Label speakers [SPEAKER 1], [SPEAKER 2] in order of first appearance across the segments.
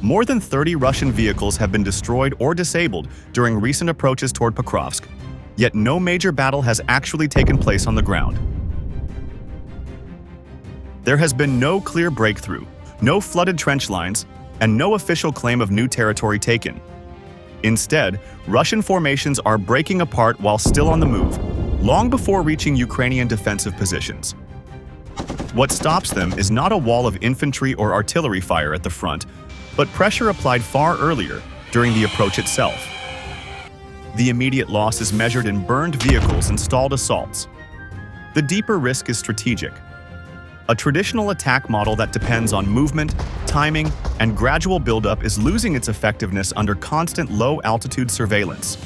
[SPEAKER 1] More than 30 Russian vehicles have been destroyed or disabled during recent approaches toward Pokrovsk, yet no major battle has actually taken place on the ground. There has been no clear breakthrough, no flooded trench lines, and no official claim of new territory taken. Instead, Russian formations are breaking apart while still on the move, long before reaching Ukrainian defensive positions. What stops them is not a wall of infantry or artillery fire at the front, but pressure applied far earlier, during the approach itself. The immediate loss is measured in burned vehicles and stalled assaults. The deeper risk is strategic. A traditional attack model that depends on movement, timing, and gradual buildup is losing its effectiveness under constant low-altitude surveillance.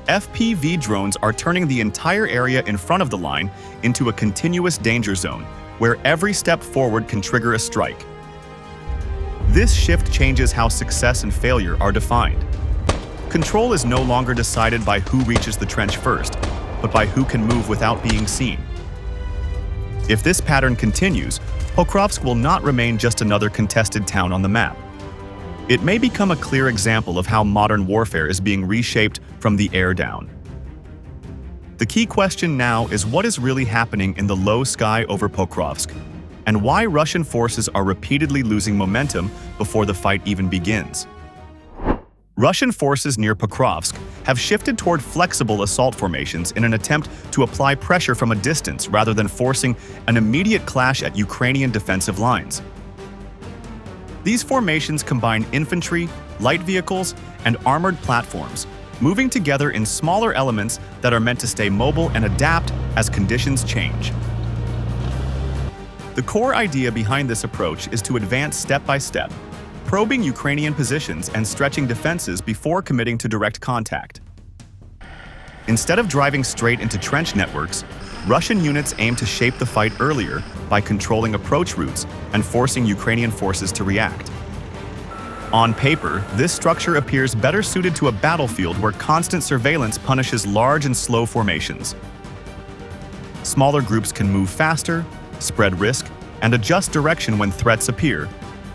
[SPEAKER 1] FPV drones are turning the entire area in front of the line into a continuous danger zone, where every step forward can trigger a strike. This shift changes how success and failure are defined. Control is no longer decided by who reaches the trench first, but by who can move without being seen. If this pattern continues, Pokrovsk will not remain just another contested town on the map. It may become a clear example of how modern warfare is being reshaped from the air down. The key question now is what is really happening in the low sky over Pokrovsk, and why Russian forces are repeatedly losing momentum before the fight even begins. Russian forces near Pokrovsk have shifted toward flexible assault formations in an attempt to apply pressure from a distance rather than forcing an immediate clash at Ukrainian defensive lines. These formations combine infantry, light vehicles, and armored platforms, moving together in smaller elements that are meant to stay mobile and adapt as conditions change. The core idea behind this approach is to advance step by step, probing Ukrainian positions and stretching defenses before committing to direct contact. Instead of driving straight into trench networks, Russian units aim to shape the fight earlier by controlling approach routes and forcing Ukrainian forces to react. On paper, this structure appears better suited to a battlefield where constant surveillance punishes large and slow formations. Smaller groups can move faster, spread risk, and adjust direction when threats appear,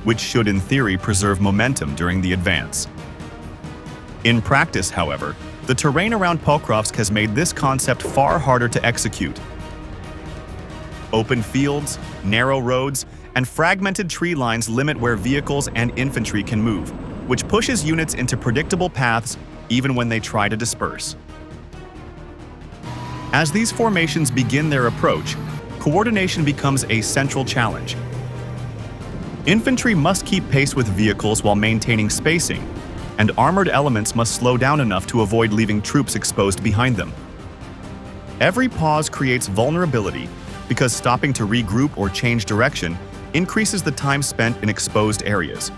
[SPEAKER 1] which should in theory preserve momentum during the advance. In practice, however, the terrain around Pokrovsk has made this concept far harder to execute. Open fields, narrow roads, and fragmented tree lines limit where vehicles and infantry can move, which pushes units into predictable paths even when they try to disperse. As these formations begin their approach, coordination becomes a central challenge. Infantry must keep pace with vehicles while maintaining spacing, and armored elements must slow down enough to avoid leaving troops exposed behind them. Every pause creates vulnerability because stopping to regroup or change direction increases the time spent in exposed areas.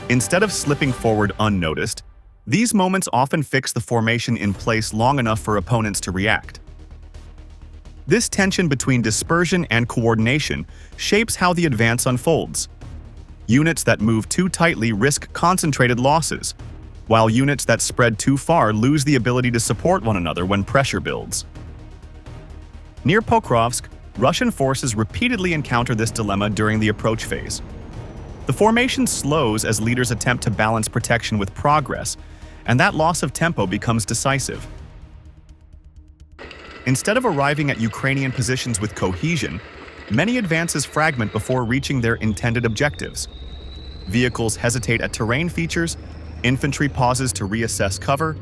[SPEAKER 1] Instead of slipping forward unnoticed, these moments often fix the formation in place long enough for opponents to react. This tension between dispersion and coordination shapes how the advance unfolds. Units that move too tightly risk concentrated losses, while units that spread too far lose the ability to support one another when pressure builds. Near Pokrovsk, Russian forces repeatedly encounter this dilemma during the approach phase. The formation slows as leaders attempt to balance protection with progress, and that loss of tempo becomes decisive. Instead of arriving at Ukrainian positions with cohesion, many advances fragment before reaching their intended objectives. Vehicles hesitate at terrain features, infantry pauses to reassess cover,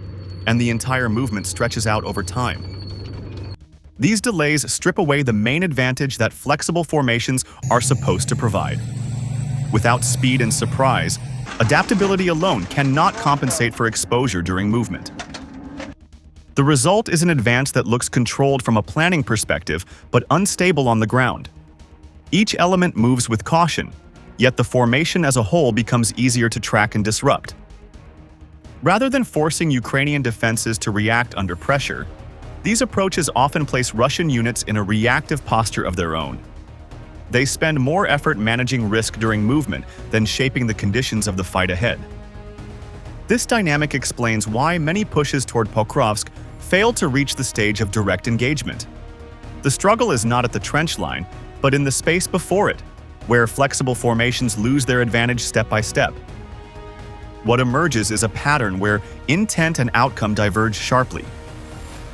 [SPEAKER 1] and the entire movement stretches out over time. These delays strip away the main advantage that flexible formations are supposed to provide. Without speed and surprise, adaptability alone cannot compensate for exposure during movement. The result is an advance that looks controlled from a planning perspective, but unstable on the ground. Each element moves with caution, yet the formation as a whole becomes easier to track and disrupt. Rather than forcing Ukrainian defenses to react under pressure, these approaches often place Russian units in a reactive posture of their own. They spend more effort managing risk during movement than shaping the conditions of the fight ahead. This dynamic explains why many pushes toward Pokrovsk fail to reach the stage of direct engagement. The struggle is not at the trench line, but in the space before it, where flexible formations lose their advantage step by step. What emerges is a pattern where intent and outcome diverge sharply.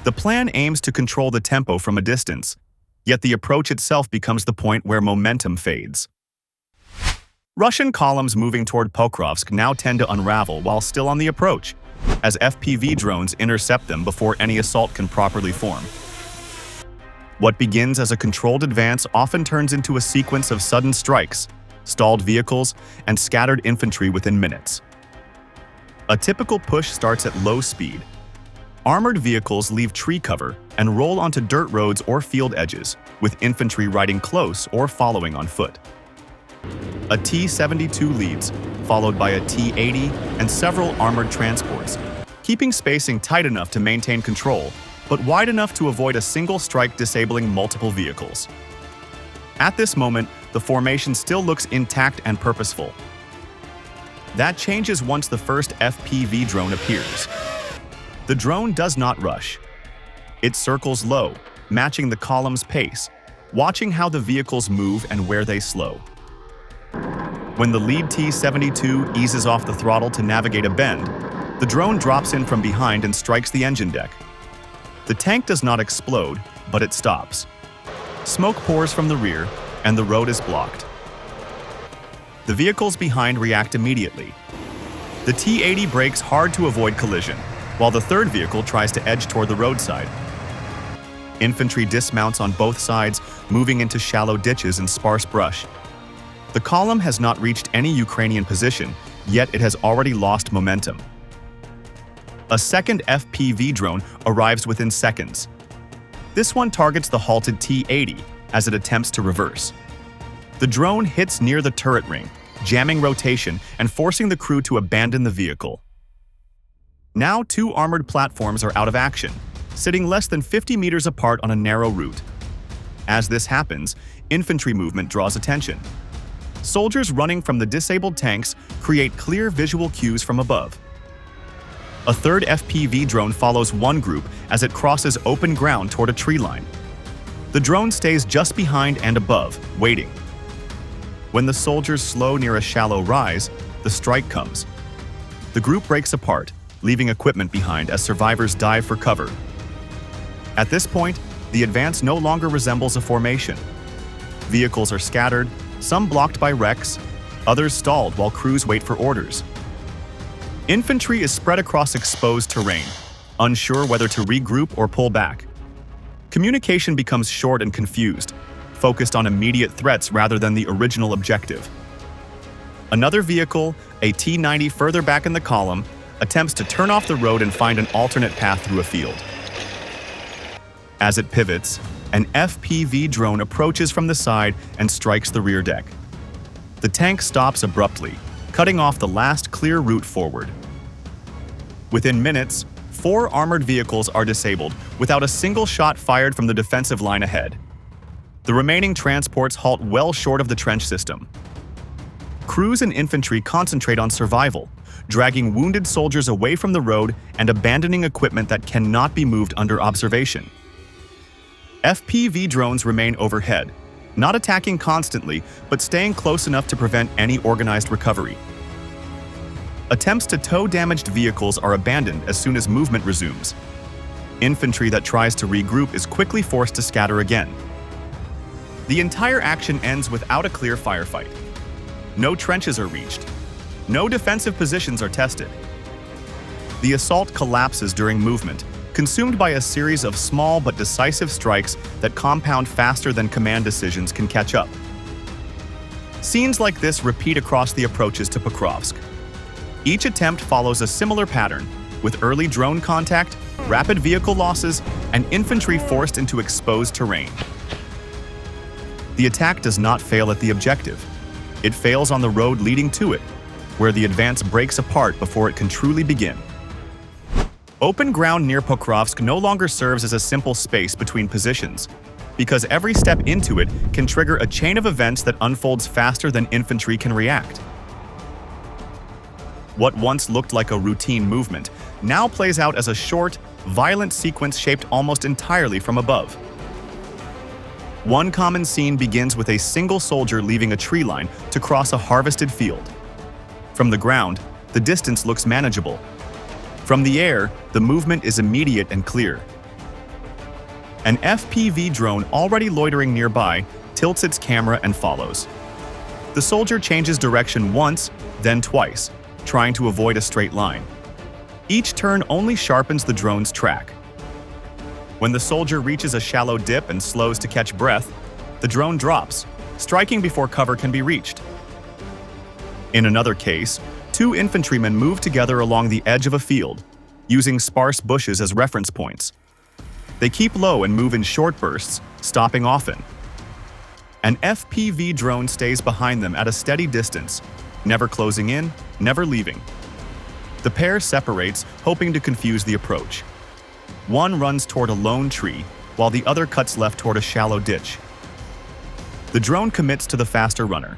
[SPEAKER 1] The plan aims to control the tempo from a distance, yet the approach itself becomes the point where momentum fades. Russian columns moving toward Pokrovsk now tend to unravel while still on the approach, as FPV drones intercept them before any assault can properly form. What begins as a controlled advance often turns into a sequence of sudden strikes, stalled vehicles, and scattered infantry within minutes. A typical push starts at low speed. Armored vehicles leave tree cover and roll onto dirt roads or field edges, with infantry riding close or following on foot. A T-72 leads, followed by a T-80 and several armored transports, keeping spacing tight enough to maintain control, but wide enough to avoid a single strike disabling multiple vehicles. At this moment, the formation still looks intact and purposeful. That changes once the first FPV drone appears. The drone does not rush. It circles low, matching the column's pace, watching how the vehicles move and where they slow. When the lead T-72 eases off the throttle to navigate a bend, the drone drops in from behind and strikes the engine deck. The tank does not explode, but it stops. Smoke pours from the rear, and the road is blocked. The vehicles behind react immediately. The T-80 brakes hard to avoid collision, while the third vehicle tries to edge toward the roadside. Infantry dismounts on both sides, moving into shallow ditches and sparse brush. The column has not reached any Ukrainian position, yet it has already lost momentum. A second FPV drone arrives within seconds. This one targets the halted T-80 as it attempts to reverse. The drone hits near the turret ring, jamming rotation and forcing the crew to abandon the vehicle. Now 2 armored platforms are out of action, sitting less than 50 meters apart on a narrow route. As this happens, infantry movement draws attention. Soldiers running from the disabled tanks create clear visual cues from above. A third FPV drone follows one group as it crosses open ground toward a tree line. The drone stays just behind and above, waiting. When the soldiers slow near a shallow rise, the strike comes. The group breaks apart, leaving equipment behind as survivors dive for cover. At this point, the advance no longer resembles a formation. Vehicles are scattered, some blocked by wrecks, others stalled while crews wait for orders. Infantry is spread across exposed terrain, unsure whether to regroup or pull back. Communication becomes short and confused, focused on immediate threats rather than the original objective. Another vehicle, a T-90 further back in the column, attempts to turn off the road and find an alternate path through a field. As it pivots, an FPV drone approaches from the side and strikes the rear deck. The tank stops abruptly, cutting off the last clear route forward. Within minutes, 4 armored vehicles are disabled without a single shot fired from the defensive line ahead. The remaining transports halt well short of the trench system. Crews and infantry concentrate on survival, dragging wounded soldiers away from the road and abandoning equipment that cannot be moved under observation. FPV drones remain overhead, not attacking constantly, but staying close enough to prevent any organized recovery. Attempts to tow damaged vehicles are abandoned as soon as movement resumes. Infantry that tries to regroup is quickly forced to scatter again. The entire action ends without a clear firefight. No trenches are reached. No defensive positions are tested. The assault collapses during movement, consumed by a series of small but decisive strikes that compound faster than command decisions can catch up. Scenes like this repeat across the approaches to Pokrovsk. Each attempt follows a similar pattern, with early drone contact, rapid vehicle losses, and infantry forced into exposed terrain. The attack does not fail at the objective. It fails on the road leading to it, where the advance breaks apart before it can truly begin. Open ground near Pokrovsk no longer serves as a simple space between positions, because every step into it can trigger a chain of events that unfolds faster than infantry can react. What once looked like a routine movement now plays out as a short, violent sequence shaped almost entirely from above. One common scene begins with a single soldier leaving a tree line to cross a harvested field. From the ground, the distance looks manageable. From the air, the movement is immediate and clear. An FPV drone already loitering nearby tilts its camera and follows. The soldier changes direction once, then twice, trying to avoid a straight line. Each turn only sharpens the drone's track. When the soldier reaches a shallow dip and slows to catch breath, the drone drops, striking before cover can be reached. In another case, two infantrymen move together along the edge of a field, using sparse bushes as reference points. They keep low and move in short bursts, stopping often. An FPV drone stays behind them at a steady distance, never closing in, never leaving. The pair separates, hoping to confuse the approach. One runs toward a lone tree, while the other cuts left toward a shallow ditch. The drone commits to the faster runner.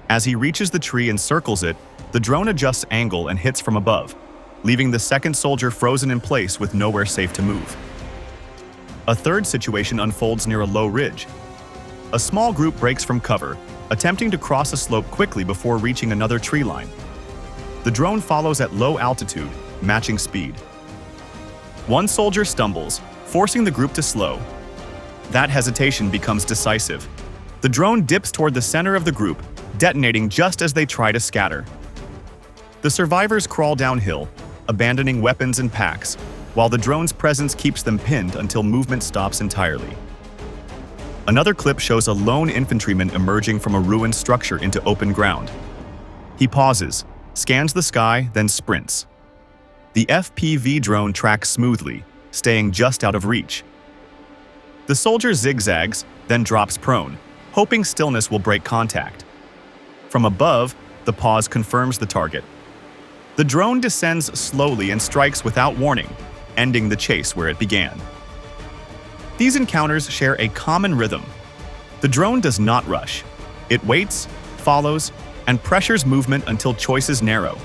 [SPEAKER 1] As he reaches the tree and circles it, the drone adjusts angle and hits from above, leaving the second soldier frozen in place with nowhere safe to move. A third situation unfolds near a low ridge. A small group breaks from cover, attempting to cross a slope quickly before reaching another tree line. The drone follows at low altitude, matching speed. One soldier stumbles, forcing the group to slow. That hesitation becomes decisive. The drone dips toward the center of the group, detonating just as they try to scatter. The survivors crawl downhill, abandoning weapons and packs, while the drone's presence keeps them pinned until movement stops entirely. Another clip shows a lone infantryman emerging from a ruined structure into open ground. He pauses, scans the sky, then sprints. The FPV drone tracks smoothly, staying just out of reach. The soldier zigzags, then drops prone, hoping stillness will break contact. From above, the pause confirms the target. The drone descends slowly and strikes without warning, ending the chase where it began. These encounters share a common rhythm. The drone does not rush. It waits, follows, and pressures movement until choices narrow.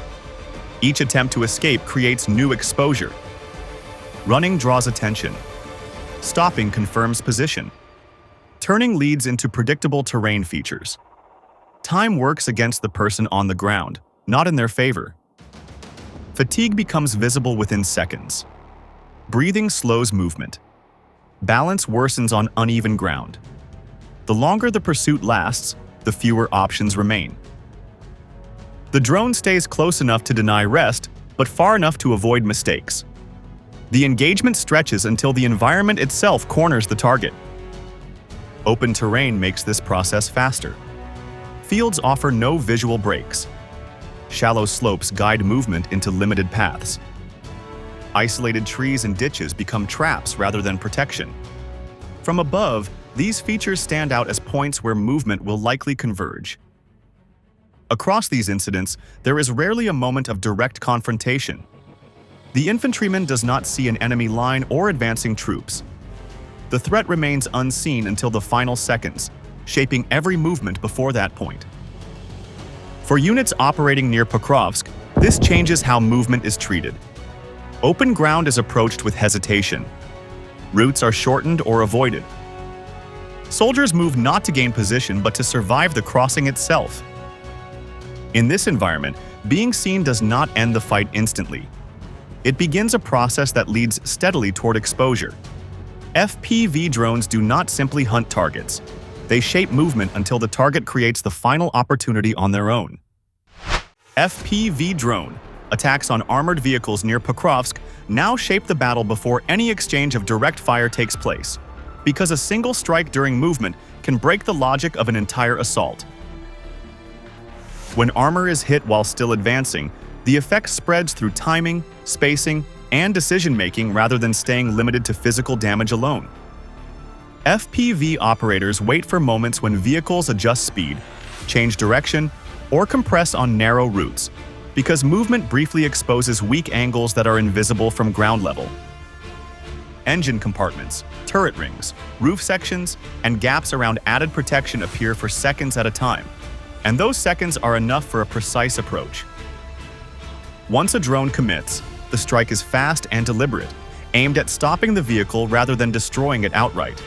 [SPEAKER 1] Each attempt to escape creates new exposure. Running draws attention. Stopping confirms position. Turning leads into predictable terrain features. Time works against the person on the ground, not in their favor. Fatigue becomes visible within seconds. Breathing slows movement. Balance worsens on uneven ground. The longer the pursuit lasts, the fewer options remain. The drone stays close enough to deny rest, but far enough to avoid mistakes. The engagement stretches until the environment itself corners the target. Open terrain makes this process faster. Fields offer no visual breaks. Shallow slopes guide movement into limited paths. Isolated trees and ditches become traps rather than protection. From above, these features stand out as points where movement will likely converge. Across these incidents, there is rarely a moment of direct confrontation. The infantryman does not see an enemy line or advancing troops. The threat remains unseen until the final seconds, shaping every movement before that point. For units operating near Pokrovsk, this changes how movement is treated. Open ground is approached with hesitation. Routes are shortened or avoided. Soldiers move not to gain position but to survive the crossing itself. In this environment, being seen does not end the fight instantly. It begins a process that leads steadily toward exposure. FPV drones do not simply hunt targets. They shape movement until the target creates the final opportunity on their own. FPV drone attacks on armored vehicles near Pokrovsk now shape the battle before any exchange of direct fire takes place, because a single strike during movement can break the logic of an entire assault. When armor is hit while still advancing, the effect spreads through timing, spacing, and decision-making rather than staying limited to physical damage alone. FPV operators wait for moments when vehicles adjust speed, change direction, or compress on narrow routes, because movement briefly exposes weak angles that are invisible from ground level. Engine compartments, turret rings, roof sections, and gaps around added protection appear for seconds at a time, and those seconds are enough for a precise approach. Once a drone commits, the strike is fast and deliberate, aimed at stopping the vehicle rather than destroying it outright.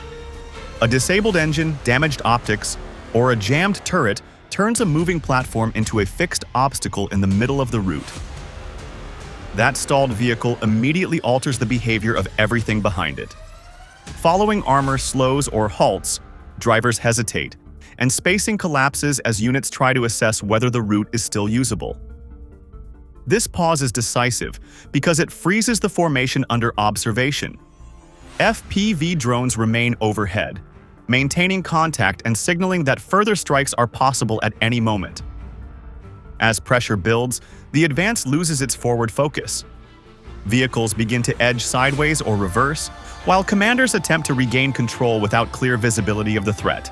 [SPEAKER 1] A disabled engine, damaged optics, or a jammed turret turns a moving platform into a fixed obstacle in the middle of the route. That stalled vehicle immediately alters the behavior of everything behind it. Following armor slows or halts, drivers hesitate, and spacing collapses as units try to assess whether the route is still usable. This pause is decisive because it freezes the formation under observation. FPV drones remain overhead, maintaining contact and signaling that further strikes are possible at any moment. As pressure builds, the advance loses its forward focus. Vehicles begin to edge sideways or reverse, while commanders attempt to regain control without clear visibility of the threat.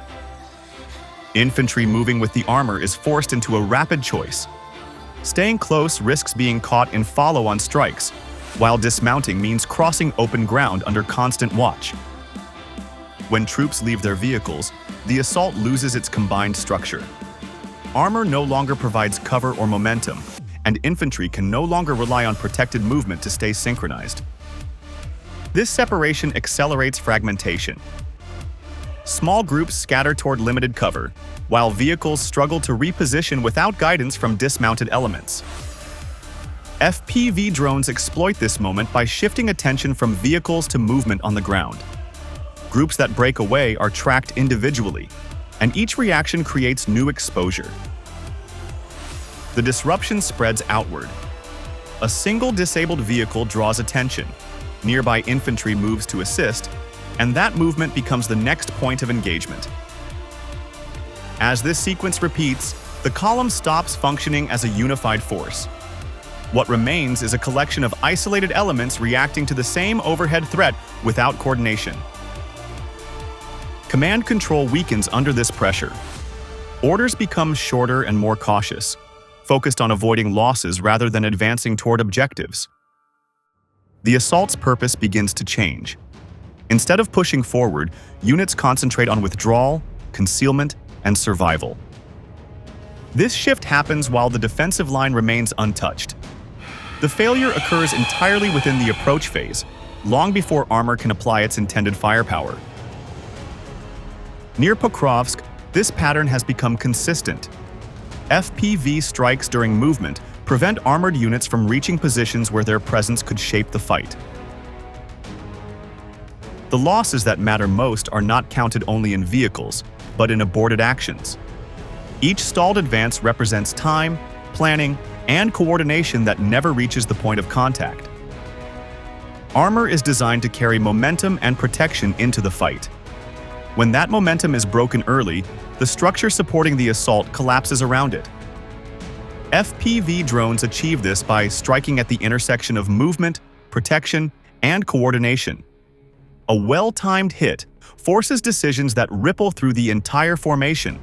[SPEAKER 1] Infantry moving with the armor is forced into a rapid choice. Staying close risks being caught in follow-on strikes, while dismounting means crossing open ground under constant watch. When troops leave their vehicles, the assault loses its combined structure. Armor no longer provides cover or momentum, and infantry can no longer rely on protected movement to stay synchronized. This separation accelerates fragmentation. Small groups scatter toward limited cover, while vehicles struggle to reposition without guidance from dismounted elements. FPV drones exploit this moment by shifting attention from vehicles to movement on the ground. Groups that break away are tracked individually, and each reaction creates new exposure. The disruption spreads outward. A single disabled vehicle draws attention, nearby infantry moves to assist, and that movement becomes the next point of engagement. As this sequence repeats, the column stops functioning as a unified force. What remains is a collection of isolated elements reacting to the same overhead threat without coordination. Command control weakens under this pressure. Orders become shorter and more cautious, focused on avoiding losses rather than advancing toward objectives. The assault's purpose begins to change. Instead of pushing forward, units concentrate on withdrawal, concealment, and survival. This shift happens while the defensive line remains untouched. The failure occurs entirely within the approach phase, long before armor can apply its intended firepower. Near Pokrovsk, this pattern has become consistent. FPV strikes during movement prevent armored units from reaching positions where their presence could shape the fight. The losses that matter most are not counted only in vehicles, but in aborted actions. Each stalled advance represents time, planning, and coordination that never reaches the point of contact. Armor is designed to carry momentum and protection into the fight. When that momentum is broken early, the structure supporting the assault collapses around it. FPV drones achieve this by striking at the intersection of movement, protection, and coordination. A well-timed hit forces decisions that ripple through the entire formation.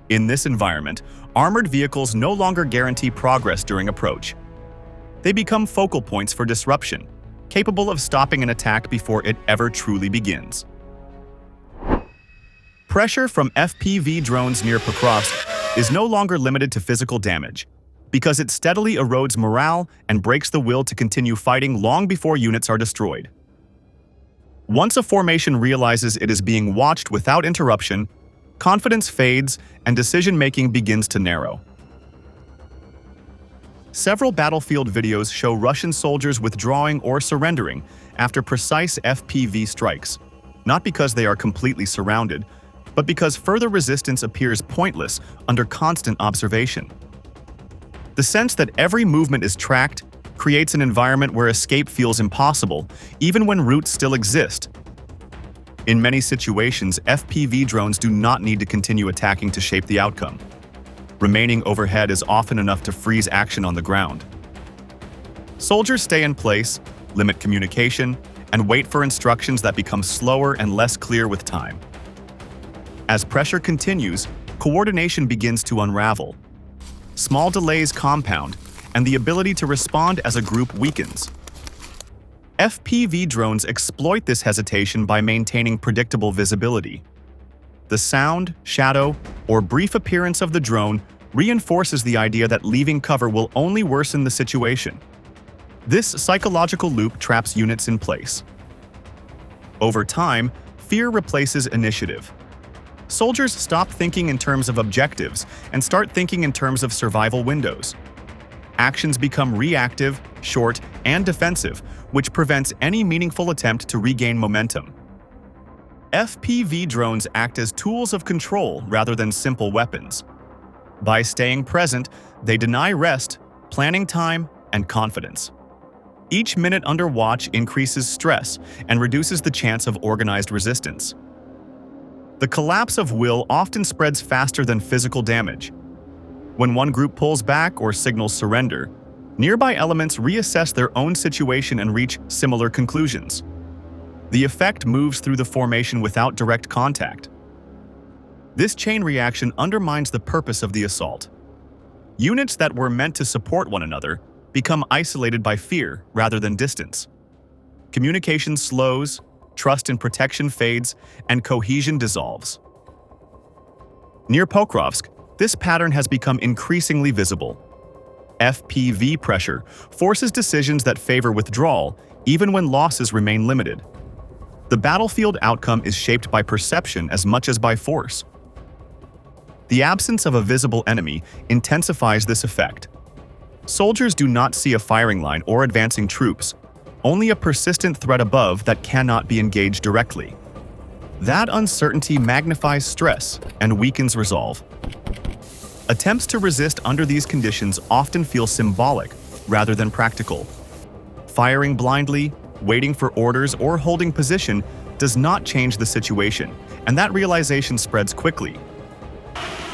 [SPEAKER 1] In this environment, armored vehicles no longer guarantee progress during approach. They become focal points for disruption, capable of stopping an attack before it ever truly begins. Pressure from FPV drones near Pokrovsk is no longer limited to physical damage, because it steadily erodes morale and breaks the will to continue fighting long before units are destroyed. Once a formation realizes it is being watched without interruption, confidence fades and decision-making begins to narrow. Several battlefield videos show Russian soldiers withdrawing or surrendering after precise FPV strikes, not because they are completely surrounded, but because further resistance appears pointless under constant observation. The sense that every movement is tracked creates an environment where escape feels impossible, even when routes still exist. In many situations, FPV drones do not need to continue attacking to shape the outcome. Remaining overhead is often enough to freeze action on the ground. Soldiers stay in place, limit communication, and wait for instructions that become slower and less clear with time. As pressure continues, coordination begins to unravel. Small delays compound, and the ability to respond as a group weakens. FPV drones exploit this hesitation by maintaining predictable visibility. The sound, shadow, or brief appearance of the drone reinforces the idea that leaving cover will only worsen the situation. This psychological loop traps units in place. Over time, fear replaces initiative. Soldiers stop thinking in terms of objectives and start thinking in terms of survival windows. Actions become reactive, short, and defensive, which prevents any meaningful attempt to regain momentum. FPV drones act as tools of control rather than simple weapons. By staying present, they deny rest, planning time, and confidence. Each minute under watch increases stress and reduces the chance of organized resistance. The collapse of will often spreads faster than physical damage. When one group pulls back or signals surrender, nearby elements reassess their own situation and reach similar conclusions. The effect moves through the formation without direct contact. This chain reaction undermines the purpose of the assault. Units that were meant to support one another become isolated by fear rather than distance. Communication slows, trust in protection fades, and cohesion dissolves. Near Pokrovsk, this pattern has become increasingly visible. FPV pressure forces decisions that favor withdrawal even when losses remain limited. The battlefield outcome is shaped by perception as much as by force. The absence of a visible enemy intensifies this effect. Soldiers do not see a firing line or advancing troops, only a persistent threat above that cannot be engaged directly. That uncertainty magnifies stress and weakens resolve. Attempts to resist under these conditions often feel symbolic rather than practical. Firing blindly, waiting for orders, or holding position does not change the situation, and that realization spreads quickly.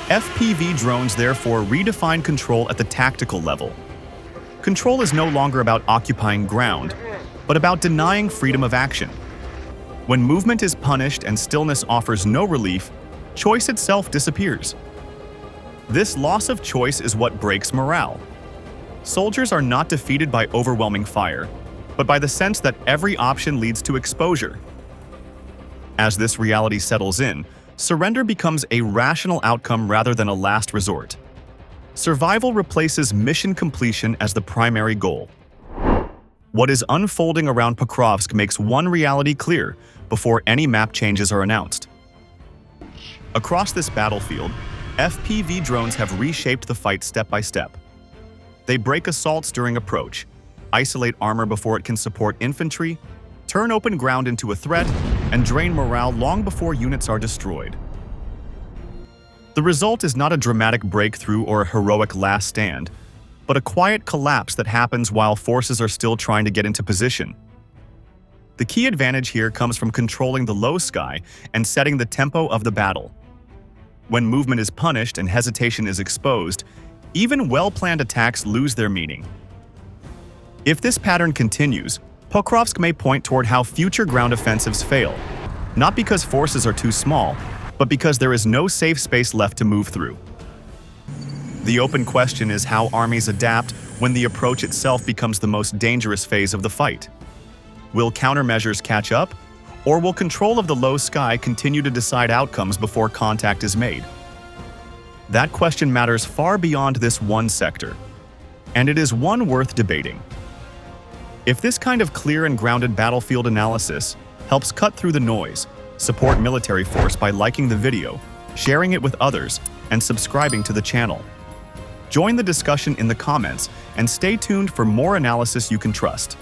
[SPEAKER 1] FPV drones therefore redefine control at the tactical level. Control is no longer about occupying ground, but about denying freedom of action. When movement is punished and stillness offers no relief, choice itself disappears. This loss of choice is what breaks morale. Soldiers are not defeated by overwhelming fire, but by the sense that every option leads to exposure. As this reality settles in, surrender becomes a rational outcome rather than a last resort. Survival replaces mission completion as the primary goal. What is unfolding around Pokrovsk makes one reality clear before any map changes are announced. Across this battlefield, FPV drones have reshaped the fight step by step. They break assaults during approach, isolate armor before it can support infantry, turn open ground into a threat, and drain morale long before units are destroyed. The result is not a dramatic breakthrough or a heroic last stand, but a quiet collapse that happens while forces are still trying to get into position. The key advantage here comes from controlling the low sky and setting the tempo of the battle. When movement is punished and hesitation is exposed, even well-planned attacks lose their meaning. If this pattern continues, Pokrovsk may point toward how future ground offensives fail, not because forces are too small, but because there is no safe space left to move through. The open question is how armies adapt when the approach itself becomes the most dangerous phase of the fight. Will countermeasures catch up, or will control of the low sky continue to decide outcomes before contact is made? That question matters far beyond this one sector, and it is one worth debating. If this kind of clear and grounded battlefield analysis helps cut through the noise, support military force by liking the video, sharing it with others, and subscribing to the channel. Join the discussion in the comments and stay tuned for more analysis you can trust.